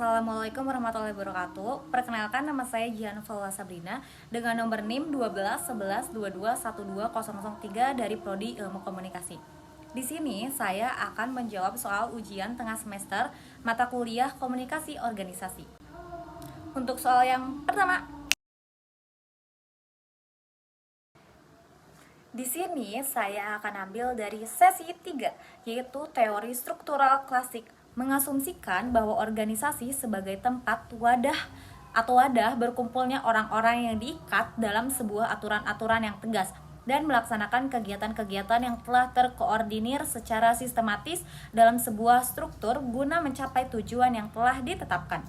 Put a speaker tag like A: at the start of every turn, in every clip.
A: Assalamualaikum warahmatullahi wabarakatuh. Perkenalkan, nama saya Jihan Faula Sabrina dengan nomor NIM 12 11 22 1212003 dari Prodi Ilmu Komunikasi. Di sini saya akan menjawab soal ujian tengah semester mata kuliah Komunikasi Organisasi. Untuk soal yang pertama, di sini saya akan ambil dari sesi 3, yaitu teori struktural klasik, mengasumsikan bahwa organisasi sebagai tempat wadah berkumpulnya orang-orang yang diikat dalam sebuah aturan-aturan yang tegas dan melaksanakan kegiatan-kegiatan yang telah terkoordinir secara sistematis dalam sebuah struktur guna mencapai tujuan yang telah ditetapkan.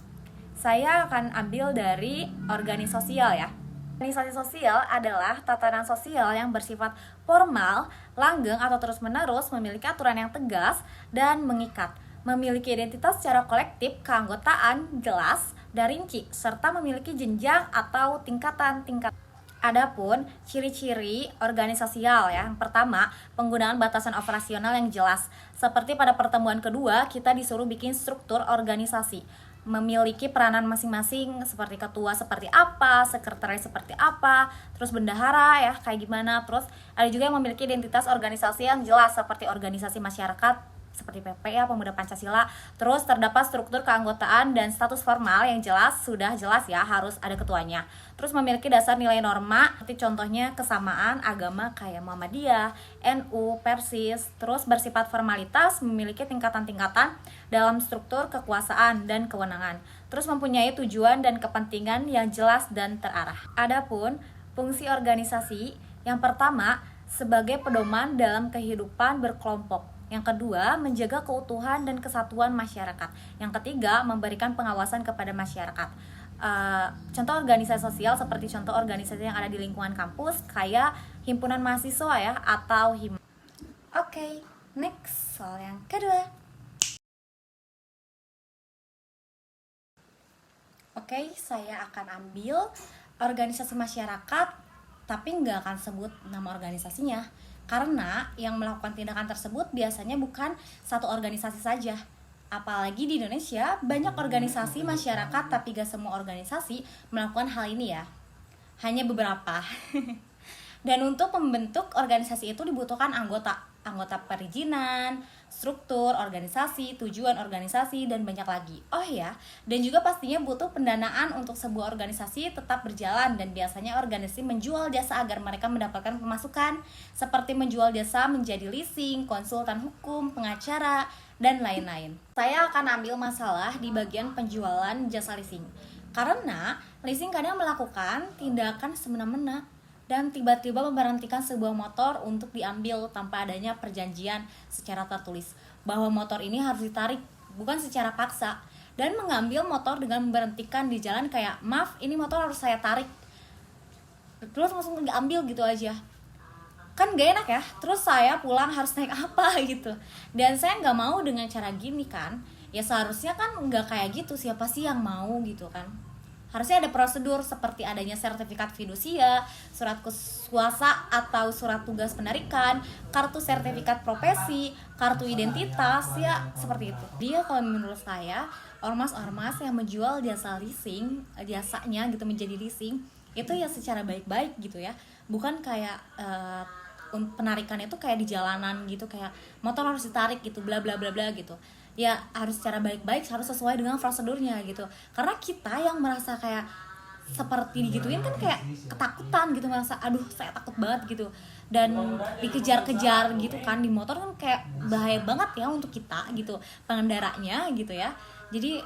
A: Saya akan ambil dari organisasi sosial ya. Organisasi sosial adalah tatanan sosial yang bersifat formal, langgeng atau terus-menerus, memiliki aturan yang tegas dan mengikat, memiliki identitas secara kolektif, keanggotaan jelas dan rinci, serta memiliki jenjang atau tingkatan-tingkat. Adapun ciri-ciri organisasi sosial ya, yang pertama, penggunaan batasan operasional yang jelas. Seperti pada pertemuan kedua, kita disuruh bikin struktur organisasi, memiliki peranan masing-masing, seperti ketua seperti apa, sekretaris seperti apa, terus bendahara ya kayak gimana. Terus ada juga yang memiliki identitas organisasi yang jelas, seperti organisasi masyarakat seperti PP ya, Pemuda Pancasila. Terus terdapat struktur keanggotaan dan status formal yang jelas, sudah jelas ya, harus ada ketuanya. Terus memiliki dasar nilai norma, seperti contohnya kesamaan agama kayak Muhammadiyah, NU, Persis. Terus bersifat formalitas, memiliki tingkatan-tingkatan dalam struktur kekuasaan dan kewenangan. Terus mempunyai tujuan dan kepentingan yang jelas dan terarah. Adapun fungsi organisasi, yang pertama, sebagai pedoman dalam kehidupan berkelompok. Yang kedua, menjaga keutuhan dan kesatuan masyarakat. Yang ketiga, memberikan pengawasan kepada masyarakat. Contoh organisasi sosial seperti contoh organisasi yang ada di lingkungan kampus, kayak himpunan mahasiswa ya, atau Oke, next, soal yang kedua. Oke, saya akan ambil organisasi masyarakat, tapi nggak akan sebut nama organisasinya. Karena yang melakukan tindakan tersebut biasanya bukan satu organisasi saja. Apalagi di Indonesia, banyak organisasi masyarakat, tapi gak semua organisasi melakukan hal ini ya. Hanya beberapa. Dan untuk membentuk organisasi itu dibutuhkan anggota perizinan, struktur organisasi, tujuan organisasi, dan banyak lagi. Oh ya, dan juga pastinya butuh pendanaan untuk sebuah organisasi tetap berjalan, dan biasanya organisasi menjual jasa agar mereka mendapatkan pemasukan, seperti menjual jasa menjadi leasing, konsultan hukum, pengacara, dan lain-lain. Saya akan ambil masalah di bagian penjualan jasa leasing. Karena leasing kadang melakukan tindakan semena-mena dan tiba-tiba memberhentikan sebuah motor untuk diambil tanpa adanya perjanjian secara tertulis bahwa motor ini harus ditarik, bukan secara paksa, dan mengambil motor dengan memberhentikan di jalan kayak, maaf ini motor harus saya tarik, terus langsung diambil gitu aja. Kan gak enak ya, terus saya pulang harus naik apa gitu. Dan saya gak mau dengan cara gini kan. Ya seharusnya kan gak kayak gitu, siapa sih yang mau gitu kan. Harusnya ada prosedur seperti adanya sertifikat fidusia, surat kuasa atau surat tugas penarikan, kartu sertifikat profesi, kartu identitas, ya seperti itu. Dia kalau menurut saya, ormas-ormas yang menjual jasa leasing, jasanya gitu menjadi leasing, itu ya secara baik-baik gitu ya. Bukan kayak penarikan itu kayak di jalanan gitu, kayak motor harus ditarik gitu, bla bla bla bla gitu. Ya harus secara baik-baik, harus sesuai dengan prosedurnya gitu. Karena kita yang merasa kayak seperti digituin kan kayak ketakutan gitu, merasa aduh saya takut banget gitu, dan dikejar-kejar gitu kan di motor kan kayak bahaya banget ya untuk kita gitu, pengendaranya gitu ya. Jadi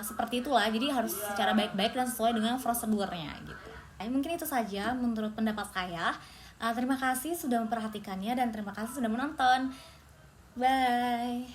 A: seperti itulah, jadi harus secara baik-baik dan sesuai dengan prosedurnya gitu. Mungkin itu saja menurut pendapat saya. Terima kasih sudah memperhatikannya dan terima kasih sudah menonton. Bye.